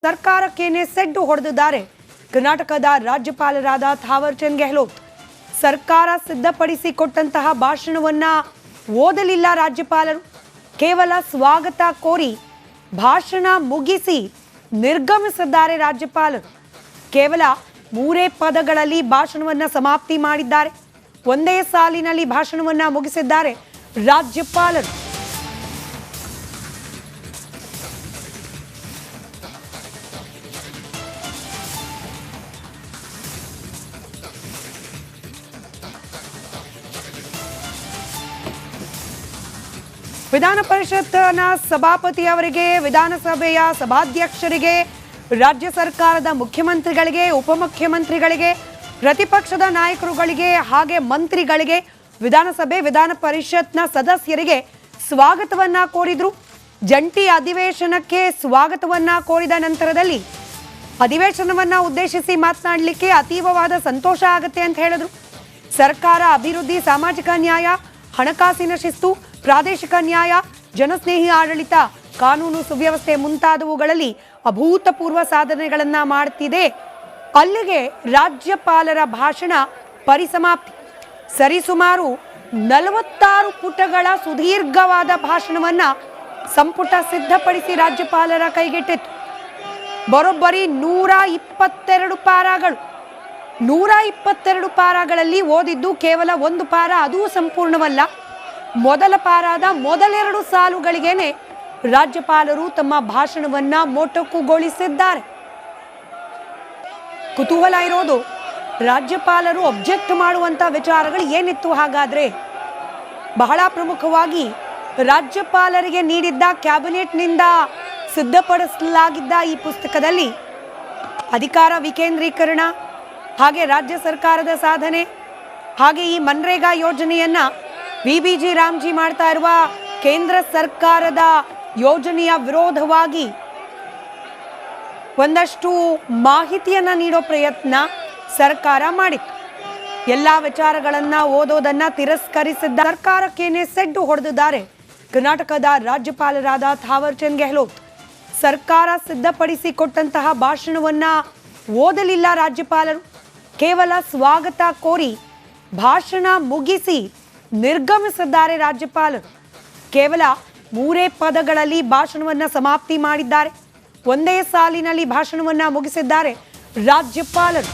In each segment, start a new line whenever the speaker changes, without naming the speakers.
ಸರ್ಕಾರಕ್ಕೇನೆ ಸೆಡ್ಡು ಹೊಡೆದಿದ್ದಾರೆ ಕರ್ನಾಟಕದ ರಾಜ್ಯಪಾಲರಾದ ಥಾವರ್ ಚಂದ್ ಗೆಹ್ಲೋಟ್. ಸರ್ಕಾರ ಸಿದ್ಧಪಡಿಸಿಕೊಟ್ಟಂತಹ ಭಾಷಣವನ್ನ ಓದಲಿಲ್ಲ ರಾಜ್ಯಪಾಲರು. ಕೇವಲ ಸ್ವಾಗತ ಕೋರಿ ಭಾಷಣ ಮುಗಿಸಿ ನಿರ್ಗಮಿಸಿದ್ದಾರೆ ರಾಜ್ಯಪಾಲರು. ಕೇವಲ 3 ಪದಗಳಲ್ಲಿ ಭಾಷಣವನ್ನ ಸಮಾಪ್ತಿ ಮಾಡಿದ್ದಾರೆ. ಒಂದೇ ಸಾಲಿನಲ್ಲಿ ಭಾಷಣವನ್ನ ಮುಗಿಸಿದ್ದಾರೆ ರಾಜ್ಯಪಾಲರು. ವಿಧಾನ ಪರಿಷತ್ನ ಸಭಾಪತಿ ಅವರಿಗೆ, ವಿಧಾನಸಭೆಯ ಸಭಾಧ್ಯಕ್ಷರಿಗೆ, ರಾಜ್ಯ ಸರ್ಕಾರದ ಮುಖ್ಯಮಂತ್ರಿಗಳಿಗೆ, ಉಪಮುಖ್ಯಮಂತ್ರಿಗಳಿಗೆ, ಪ್ರತಿಪಕ್ಷದ ನಾಯಕರುಗಳಿಗೆ ಹಾಗೆ ಮಂತ್ರಿಗಳಿಗೆ, ವಿಧಾನಸಭೆ ವಿಧಾನ ಪರಿಷತ್ನ ಸದಸ್ಯರಿಗೆ ಸ್ವಾಗತವನ್ನ ಕೋರಿದ್ರು. ಜಂಟಿ ಅಧಿವೇಶನಕ್ಕೆ ಸ್ವಾಗತವನ್ನ ಕೋರಿದ ನಂತರದಲ್ಲಿ ಅಧಿವೇಶನವನ್ನ ಉದ್ದೇಶಿಸಿ ಮಾತನಾಡಲಿಕ್ಕೆ ಅತೀವವಾದ ಸಂತೋಷ ಆಗುತ್ತೆ ಅಂತ ಹೇಳಿದ್ರು. ಸರ್ಕಾರ ಅಭಿವೃದ್ಧಿ, ಸಾಮಾಜಿಕ ನ್ಯಾಯ, ಹಣಕಾಸಿನ ಶಿಸ್ತು, ಪ್ರಾದೇಶಿಕ ನ್ಯಾಯ, ಜನಸ್ನೇಹಿ ಆಡಳಿತ, ಕಾನೂನು ಸುವ್ಯವಸ್ಥೆ ಮುಂತಾದವುಗಳಲ್ಲಿ ಅಭೂತಪೂರ್ವ ಸಾಧನೆಗಳನ್ನ ಮಾಡುತ್ತಿದೆ. ಅಲ್ಲಿಗೆ ರಾಜ್ಯಪಾಲರ ಭಾಷಣ ಪರಿಸಮಾಪ್ತಿ. ಸರಿಸುಮಾರು 46 ಪುಟಗಳ ಸುದೀರ್ಘವಾದ ಭಾಷಣವನ್ನ ಸಂಪುಟ ಸಿದ್ಧಪಡಿಸಿ ರಾಜ್ಯಪಾಲರ ಕೈಗೆಟ್ಟಿತ್ತು. ಬರೋಬ್ಬರಿ 122 ಪಾರಾಗಳು. 122 ಪಾರಾಗಳಲ್ಲಿ ಓದಿದ್ದು ಕೇವಲ 1 ಪಾರ, ಅದೂ ಸಂಪೂರ್ಣವಲ್ಲ. ಮೊದಲ ಪಾರಾದ ಮೊದಲೆರಡು ಸಾಲುಗಳಿಗೇನೆ ರಾಜ್ಯಪಾಲರು ತಮ್ಮ ಭಾಷಣವನ್ನ ಮೊಟಕುಗೊಳಿಸಿದ್ದಾರೆ. ಕುತೂಹಲ ಇರೋದು, ರಾಜ್ಯಪಾಲರು ಅಬ್ಜೆಕ್ಟ್ ಮಾಡುವಂತ ವಿಚಾರಗಳು ಏನಿತ್ತು ಹಾಗಾದ್ರೆ? ಬಹಳ ಪ್ರಮುಖವಾಗಿ ರಾಜ್ಯಪಾಲರಿಗೆ ನೀಡಿದ್ದ ಕ್ಯಾಬಿನೆಟ್ನಿಂದ ಸಿದ್ಧಪಡಿಸಲಾಗಿದ್ದ ಈ ಪುಸ್ತಕದಲ್ಲಿ ಅಧಿಕಾರ ವಿಕೇಂದ್ರೀಕರಣ, ಹಾಗೆ ರಾಜ್ಯ ಸರ್ಕಾರದ ಸಾಧನೆ, ಹಾಗೆ ಈ ಮನ್ರೇಗಾ ಯೋಜನೆಯನ್ನ ವಿಬಿಜಿ ರಾಮ್ಜಿ ಮಾಡ್ತಾ ಇರುವ ಕೇಂದ್ರ ಸರ್ಕಾರದ ಯೋಜನೆಯ ವಿರೋಧವಾಗಿ ಒಂದಷ್ಟು ಮಾಹಿತಿಯನ್ನ ನೀಡೋ ಪ್ರಯತ್ನ ಸರ್ಕಾರ ಮಾಡಿತ್ತು. ಎಲ್ಲಾ ವಿಚಾರಗಳನ್ನ ಓದೋದನ್ನ ತಿರಸ್ಕರಿಸಿದ್ದ ಸರ್ಕಾರಕ್ಕೇನೆ ಸೆಡ್ಡು ಹೊಡೆದಿದ್ದಾರೆ ಕರ್ನಾಟಕದ ರಾಜ್ಯಪಾಲರಾದ ಥಾವರ್ ಚಂದ್ ಗೆಹ್ಲೋಟ್. ಸರ್ಕಾರ ಸಿದ್ಧಪಡಿಸಿಕೊಟ್ಟಂತಹ ಭಾಷಣವನ್ನ ಓದಲಿಲ್ಲ ರಾಜ್ಯಪಾಲರು. ಕೇವಲ ಸ್ವಾಗತ ಕೋರಿ ಭಾಷಣ ಮುಗಿಸಿ ನಿರ್ಗಮಿಸಿದ್ದಾರೆ ರಾಜ್ಯಪಾಲರು. ಕೇವಲ 3 ಪದಗಳಲ್ಲಿ ಭಾಷಣವನ್ನ ಸಮಾಪ್ತಿ ಮಾಡಿದ್ದಾರೆ. ಒಂದೇ ಸಾಲಿನಲ್ಲಿ ಭಾಷಣವನ್ನ ಮುಗಿಸಿದ್ದಾರೆ ರಾಜ್ಯಪಾಲರು.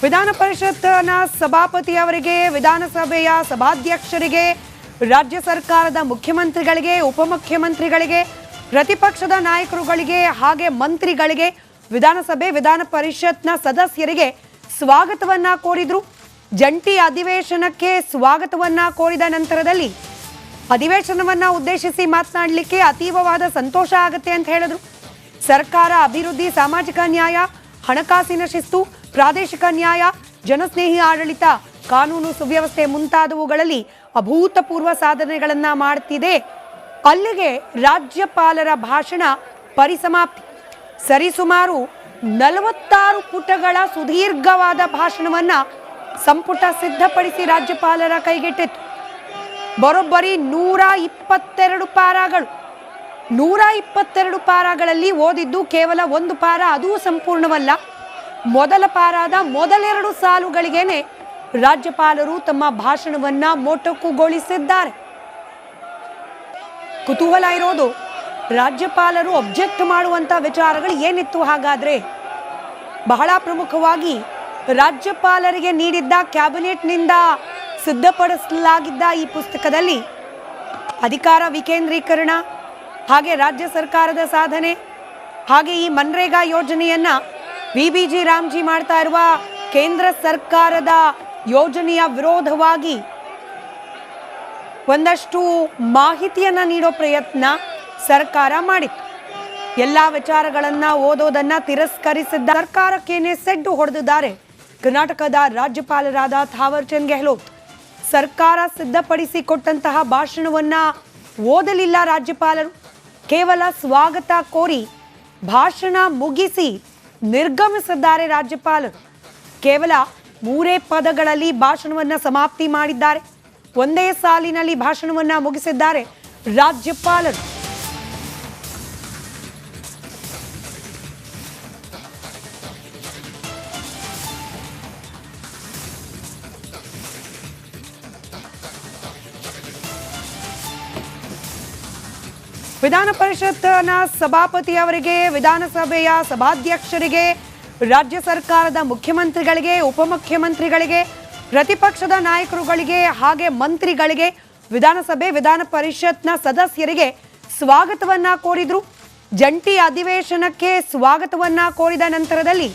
ವಿಧಾನ ಪರಿಷತ್ನ ಸಭಾಪತಿ ಅವರಿಗೆ, ವಿಧಾನಸಭೆಯ ಸಭಾಧ್ಯಕ್ಷರಿಗೆ, ರಾಜ್ಯ ಸರ್ಕಾರದ ಮುಖ್ಯಮಂತ್ರಿಗಳಿಗೆ, ಉಪಮುಖ್ಯಮಂತ್ರಿಗಳಿಗೆ, ಪ್ರತಿಪಕ್ಷದ ನಾಯಕರುಗಳಿಗೆ ಹಾಗೆ ಮಂತ್ರಿಗಳಿಗೆ, ವಿಧಾನಸಭೆ ವಿಧಾನ ಪರಿಷತ್ನ ಸದಸ್ಯರಿಗೆ ಸ್ವಾಗತವನ್ನ ಕೋರಿದ್ರು. ಜಂಟಿ ಅಧಿವೇಶನಕ್ಕೆ ಸ್ವಾಗತವನ್ನ ಕೋರಿದ ನಂತರದಲ್ಲಿ ಅಧಿವೇಶನವನ್ನ ಉದ್ದೇಶಿಸಿ ಮಾತನಾಡಲಿಕ್ಕೆ ಅತೀವವಾದ ಸಂತೋಷ ಆಗುತ್ತೆ ಅಂತ ಹೇಳಿದ್ರು. ಸರ್ಕಾರ ಅಭಿವೃದ್ಧಿ, ಸಾಮಾಜಿಕ ನ್ಯಾಯ, ಹಣಕಾಸಿನ ಶಿಸ್ತು, ಪ್ರಾದೇಶಿಕ ನ್ಯಾಯ, ಜನಸ್ನೇಹಿ ಆಡಳಿತ, ಕಾನೂನು ಸುವ್ಯವಸ್ಥೆ ಮುಂತಾದವುಗಳಲ್ಲಿ ಅಭೂತಪೂರ್ವ ಸಾಧನೆಗಳನ್ನ ಮಾಡುತ್ತಿದೆ. ಅಲ್ಲಿಗೆ ರಾಜ್ಯಪಾಲರ ಭಾಷಣ ಪರಿಸಮಾಪ್ತಿ. ಸರಿಸುಮಾರು 46 ಪುಟಗಳ ಸುದೀರ್ಘವಾದ ಭಾಷಣವನ್ನ ಸಂಪುಟ ಸಿದ್ಧಪಡಿಸಿ ರಾಜ್ಯಪಾಲರ ಕೈಗೆಟ್ಟಿತ್ತು. ಬರೋಬ್ಬರಿ 122 ಪಾರಾಗಳು. 122 ಪಾರಾಗಳಲ್ಲಿ ಓದಿದ್ದು ಕೇವಲ 1 ಪಾರ, ಅದೂ ಸಂಪೂರ್ಣವಲ್ಲ. ಮೊದಲ ಪಾರಾದ ಮೊದಲೆರಡು ಸಾಲುಗಳಿಗೇನೆ ರಾಜ್ಯಪಾಲರು ತಮ್ಮ ಭಾಷಣವನ್ನ ಮೊಟಕುಗೊಳಿಸಿದ್ದಾರೆ. ಕುತೂಹಲ ಇರೋದು, ರಾಜ್ಯಪಾಲರು ಅಬ್ಜೆಕ್ಟ್ ಮಾಡುವಂತ ವಿಚಾರಗಳು ಏನಿತ್ತು ಹಾಗಾದ್ರೆ? ಬಹಳ ಪ್ರಮುಖವಾಗಿ ರಾಜ್ಯಪಾಲರಿಗೆ ನೀಡಿದ್ದ ಕ್ಯಾಬಿನೆಟ್ನಿಂದ ಸಿದ್ಧಪಡಿಸಲಾಗಿದ್ದ ಈ ಪುಸ್ತಕದಲ್ಲಿ ಅಧಿಕಾರ ವಿಕೇಂದ್ರೀಕರಣ, ಹಾಗೆ ರಾಜ್ಯ ಸರ್ಕಾರದ ಸಾಧನೆ, ಹಾಗೆ ಈ ಮನ್ರೇಗಾ ಯೋಜನೆಯನ್ನ ವಿಬಿಜಿ ರಾಮ್ಜಿ ಮಾಡ್ತಾ ಇರುವ ಕೇಂದ್ರ ಸರ್ಕಾರದ ಯೋಜನೆಯ ವಿರೋಧವಾಗಿ ಒಂದಷ್ಟು ಮಾಹಿತಿಯನ್ನ ನೀಡೋ ಪ್ರಯತ್ನ ಸರ್ಕಾರ ಮಾಡಿತ್ತು. ಎಲ್ಲಾ ವಿಚಾರಗಳನ್ನ ಓದೋದನ್ನ ತಿರಸ್ಕರಿಸಿದ್ದ ಸರ್ಕಾರಕ್ಕೇನೆ ಸೆಡ್ಡು ಹೊಡೆದಿದ್ದಾರೆ ಕರ್ನಾಟಕದ ರಾಜ್ಯಪಾಲರಾದ ಥಾವರ್ ಚಂದ್ ಗೆಹ್ಲೋಟ್. ಸರ್ಕಾರ ಸಿದ್ಧಪಡಿಸಿಕೊಟ್ಟಂತಹ ಭಾಷಣವನ್ನ ಓದಲಿಲ್ಲ ರಾಜ್ಯಪಾಲರು. ಕೇವಲ ಸ್ವಾಗತ ಕೋರಿ ಭಾಷಣ ಮುಗಿಸಿ ನಿರ್ಗಮಿಸಿದ್ದಾರೆ ರಾಜ್ಯಪಾಲರು. ಕೇವಲ 3 ಪದಗಳಲ್ಲಿ ಭಾಷಣವನ್ನ ಸಮಾಪ್ತಿ ಮಾಡಿದ್ದಾರೆ. ಒಂದೇ ಸಾಲಿನಲ್ಲಿ ಭಾಷಣವನ್ನ ಮುಗಿಸಿದ್ದಾರೆ ರಾಜ್ಯಪಾಲರು. ವಿಧಾನ ಪರಿಷತ್ನ ಸಭಾಪತಿ ಅವರಿಗೆ, ವಿಧಾನಸಭೆಯ ಸಭಾಧ್ಯಕ್ಷರಿಗೆ, ರಾಜ್ಯ ಸರ್ಕಾರದ ಮುಖ್ಯಮಂತ್ರಿಗಳಿಗೆ, ಉಪಮುಖ್ಯಮಂತ್ರಿಗಳಿಗೆ, ಪ್ರತಿಪಕ್ಷದ ನಾಯಕರುಗಳಿಗೆ ಹಾಗೆ ಮಂತ್ರಿಗಳಿಗೆ, ವಿಧಾನಸಭೆ ವಿಧಾನ ಪರಿಷತ್ನ ಸದಸ್ಯರಿಗೆ ಸ್ವಾಗತವನ್ನ ಕೋರಿದ್ರು. ಜಂಟಿ ಅಧಿವೇಶನಕ್ಕೆ ಸ್ವಾಗತವನ್ನ ಕೋರಿದ ನಂತರದಲ್ಲಿ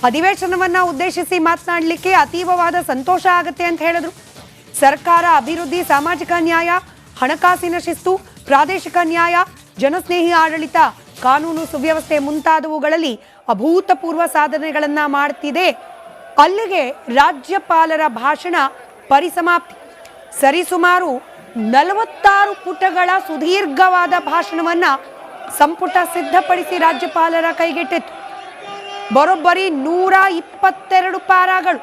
ಅಧಿವೇಶನವನ್ನ ಉದ್ದೇಶಿಸಿ ಮಾತನಾಡಲಿಕ್ಕೆ ಅತೀವವಾದ ಸಂತೋಷ ಆಗುತ್ತೆ ಅಂತ ಹೇಳಿದ್ರು. ಸರ್ಕಾರ ಅಭಿವೃದ್ಧಿ, ಸಾಮಾಜಿಕ ನ್ಯಾಯ, ಹಣಕಾಸಿನ ಶಿಸ್ತು, ಪ್ರಾದೇಶಿಕ ನ್ಯಾಯ, ಜನಸ್ನೇಹಿ ಆಡಳಿತ, ಕಾನೂನು ಸುವ್ಯವಸ್ಥೆ ಮುಂತಾದವುಗಳಲ್ಲಿ ಅಭೂತಪೂರ್ವ ಸಾಧನೆಗಳನ್ನ ಮಾಡ್ತಿದೆ. ಅಲ್ಲಿಗೆ ರಾಜ್ಯಪಾಲರ ಭಾಷಣ ಪರಿಸಮಾಪ್ತಿ. ಸರಿಸುಮಾರು 46 ಪುಟಗಳ ಸುದೀರ್ಘವಾದ ಭಾಷಣವನ್ನ ಸಂಪುಟ ಸಿದ್ಧಪಡಿಸಿ ರಾಜ್ಯಪಾಲರ ಕೈಗೆಟ್ಟಿತ್ತು. ಬರೋಬ್ಬರಿ 122 ಪಾರಾಗಳು.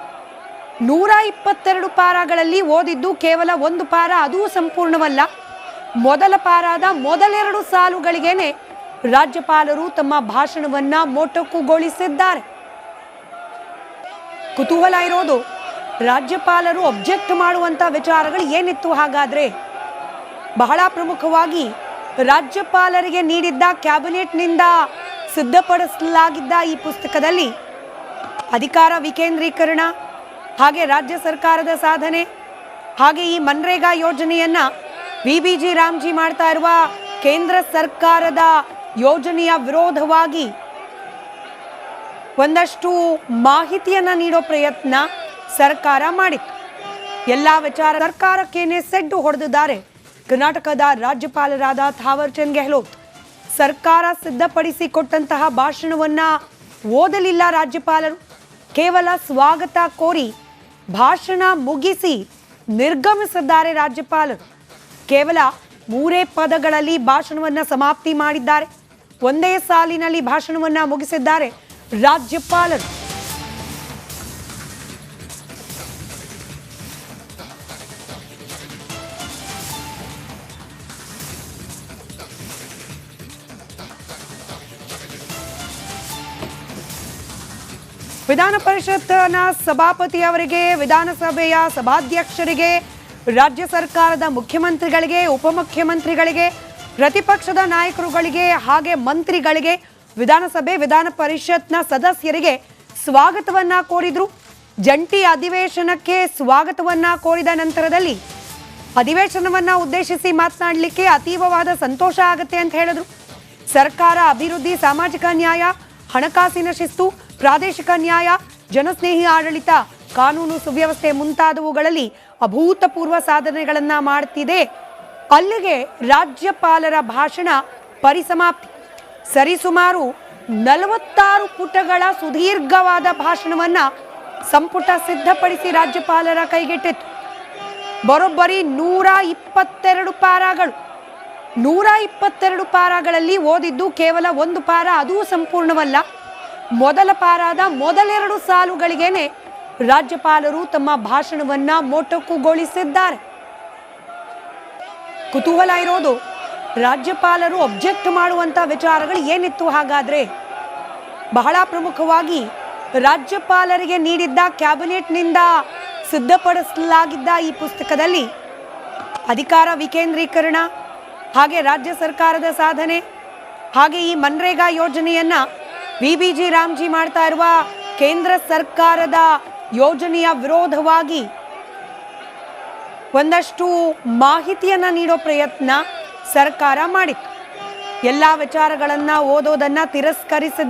122 ಪಾರಾಗಳಲ್ಲಿ ಓದಿದ್ದು ಕೇವಲ 1 ಪಾರ, ಅದೂ ಸಂಪೂರ್ಣವಲ್ಲ. ಮೊದಲ ಪಾರಾದ ಮೊದಲೆರಡು ಸಾಲುಗಳಿಗೇನೆ ರಾಜ್ಯಪಾಲರು ತಮ್ಮ ಭಾಷಣವನ್ನ ಮೊಟಕುಗೊಳಿಸಿದ್ದಾರೆ. ಕುತೂಹಲ ಇರೋದು, ರಾಜ್ಯಪಾಲರು ಅಬ್ಜೆಕ್ಟ್ ಮಾಡುವಂತ ವಿಚಾರಗಳು ಏನಿತ್ತು ಹಾಗಾದ್ರೆ? ಬಹಳ ಪ್ರಮುಖವಾಗಿ ರಾಜ್ಯಪಾಲರಿಗೆ ನೀಡಿದ್ದ ಕ್ಯಾಬಿನೆಟ್ನಿಂದ ಸಿದ್ಧಪಡಿಸಲಾಗಿದ್ದ ಈ ಪುಸ್ತಕದಲ್ಲಿ ಅಧಿಕಾರ ವಿಕೇಂದ್ರೀಕರಣ, ಹಾಗೆ ರಾಜ್ಯ ಸರ್ಕಾರದ ಸಾಧನೆ, ಹಾಗೆ ಈ ಮನ್ರೇಗಾ ಯೋಜನೆಯನ್ನ ವಿಬಿಜಿ ರಾಮ್ಜಿ ಮಾಡ್ತಾ ಇರುವ ಕೇಂದ್ರ ಸರ್ಕಾರದ ಯೋಜನೆಯ ವಿರೋಧವಾಗಿ ಒಂದಷ್ಟು ಮಾಹಿತಿಯನ್ನ ನೀಡೋ ಪ್ರಯತ್ನ ಸರ್ಕಾರ ಮಾಡಿತ್ತು. ಎಲ್ಲಾ ವಿಚಾರ ಸರ್ಕಾರಕ್ಕೇನೆ ಸೆಡ್ಡು ಹೊಡೆದಿದ್ದಾರೆ ಕರ್ನಾಟಕದ ರಾಜ್ಯಪಾಲರಾದ ಥಾವರ್ ಚಂದ್ ಗೆಹ್ಲೋಟ್. ಸರ್ಕಾರ ಸಿದ್ಧಪಡಿಸಿಕೊಟ್ಟಂತಹ ಭಾಷಣವನ್ನ ಓದಲಿಲ್ಲ ರಾಜ್ಯಪಾಲರು. ಕೇವಲ ಸ್ವಾಗತ ಕೋರಿ ಭಾಷಣ ಮುಗಿಸಿ ನಿರ್ಗಮಿಸಿದ್ದಾರೆ ರಾಜ್ಯಪಾಲರು. ಕೇವಲ 3 ಪದಗಳಲ್ಲಿ ಭಾಷಣವನ್ನ ಸಮಾಪ್ತಿ ಮಾಡಿದ್ದಾರೆ. ಒಂದೇ ಸಾಲಿನಲ್ಲಿ ಭಾಷಣವನ್ನ ಮುಗಿಸಿದ್ದಾರೆ ರಾಜ್ಯಪಾಲರು. ವಿಧಾನ ಪರಿಷತ್ನ ಸಭಾಪತಿ ಅವರಿಗೆ, ವಿಧಾನಸಭೆಯ ಸಭಾಧ್ಯಕ್ಷರಿಗೆ, ರಾಜ್ಯ ಸರ್ಕಾರದ ಮುಖ್ಯಮಂತ್ರಿಗಳಿಗೆ, ಉಪಮುಖ್ಯಮಂತ್ರಿಗಳಿಗೆ, ಪ್ರತಿಪಕ್ಷದ ನಾಯಕರುಗಳಿಗೆ ಹಾಗೆ ಮಂತ್ರಿಗಳಿಗೆ, ವಿಧಾನಸಭೆ ವಿಧಾನ ಪರಿಷತ್ನ ಸದಸ್ಯರಿಗೆ ಸ್ವಾಗತವನ್ನ ಕೋರಿದ್ರು. ಜಂಟಿ ಅಧಿವೇಶನಕ್ಕೆ ಸ್ವಾಗತವನ್ನ ಕೋರಿದ ನಂತರದಲ್ಲಿ ಅಧಿವೇಶನವನ್ನ ಉದ್ದೇಶಿಸಿ ಮಾತನಾಡಲಿಕ್ಕೆ ಅತೀವವಾದ ಸಂತೋಷ ಆಗುತ್ತೆ ಅಂತ ಹೇಳಿದ್ರು. ಸರ್ಕಾರ ಅಭಿವೃದ್ಧಿ, ಸಾಮಾಜಿಕ ನ್ಯಾಯ, ಹಣಕಾಸಿನ ಶಿಸ್ತು, ಪ್ರಾದೇಶಿಕ ನ್ಯಾಯ, ಜನಸ್ನೇಹಿ ಆಡಳಿತ, ಕಾನೂನು ಸುವ್ಯವಸ್ಥೆ ಮುಂತಾದವುಗಳಲ್ಲಿ ಅಭೂತಪೂರ್ವ ಸಾಧನೆಗಳನ್ನ ಮಾಡ್ತಿದೆ. ಅಲ್ಲಿಗೆ ರಾಜ್ಯಪಾಲರ ಭಾಷಣ ಪರಿಸಮಾಪ್ತಿ. ಸರಿಸುಮಾರು 46 ಪುಟಗಳ ಸುದೀರ್ಘವಾದ ಭಾಷಣವನ್ನ ಸಂಪುಟ ಸಿದ್ಧಪಡಿಸಿ ರಾಜ್ಯಪಾಲರ ಕೈಗೆಟ್ಟಿತ್ತು. ಬರೋಬ್ಬರಿ 122 ಪಾರಾಗಳು. 122 ಪಾರಾಗಳಲ್ಲಿ ಓದಿದ್ದು ಕೇವಲ 1 ಪಾರ, ಅದೂ ಸಂಪೂರ್ಣವಲ್ಲ. ಮೊದಲ ಪಾರಾದ ಮೊದಲೆರಡು ಸಾಲುಗಳಿಗೇನೆ ರಾಜ್ಯಪಾಲರು ತಮ್ಮ ಭಾಷಣವನ್ನ ಮೊಟಕುಗೊಳಿಸಿದ್ದಾರೆ. ಕುತೂಹಲ ಇರೋದು, ರಾಜ್ಯಪಾಲರು ಅಬ್ಜೆಕ್ಟ್ ಮಾಡುವಂತ ವಿಚಾರಗಳು ಏನಿತ್ತು ಹಾಗಾದ್ರೆ? ಬಹಳ ಪ್ರಮುಖವಾಗಿ ರಾಜ್ಯಪಾಲರಿಗೆ ನೀಡಿದ್ದ ಕ್ಯಾಬಿನೆಟ್ನಿಂದ ಸಿದ್ಧಪಡಿಸಲಾಗಿದ್ದ ಈ ಪುಸ್ತಕದಲ್ಲಿ ಅಧಿಕಾರ ವಿಕೇಂದ್ರೀಕರಣ, ಹಾಗೆ ರಾಜ್ಯ ಸರ್ಕಾರದ ಸಾಧನೆ, ಹಾಗೆ ಈ ಮನ್ರೇಗಾ ಯೋಜನೆಯನ್ನ ವಿಬಿಜಿ ರಾಮ್ಜಿ ಮಾಡ್ತಾ ಇರುವ ಕೇಂದ್ರ ಸರ್ಕಾರದ ಯೋಜನೆಯ ವಿರೋಧವಾಗಿ ಒಂದಷ್ಟು ಮಾಹಿತಿಯನ್ನ ನೀಡೋ ಪ್ರಯತ್ನ ಸರ್ಕಾರ ಮಾಡಿತ್ತು. ಎಲ್ಲಾ ವಿಚಾರಗಳನ್ನ ಓದೋದನ್ನ ತಿರಸ್ಕರಿಸಿದ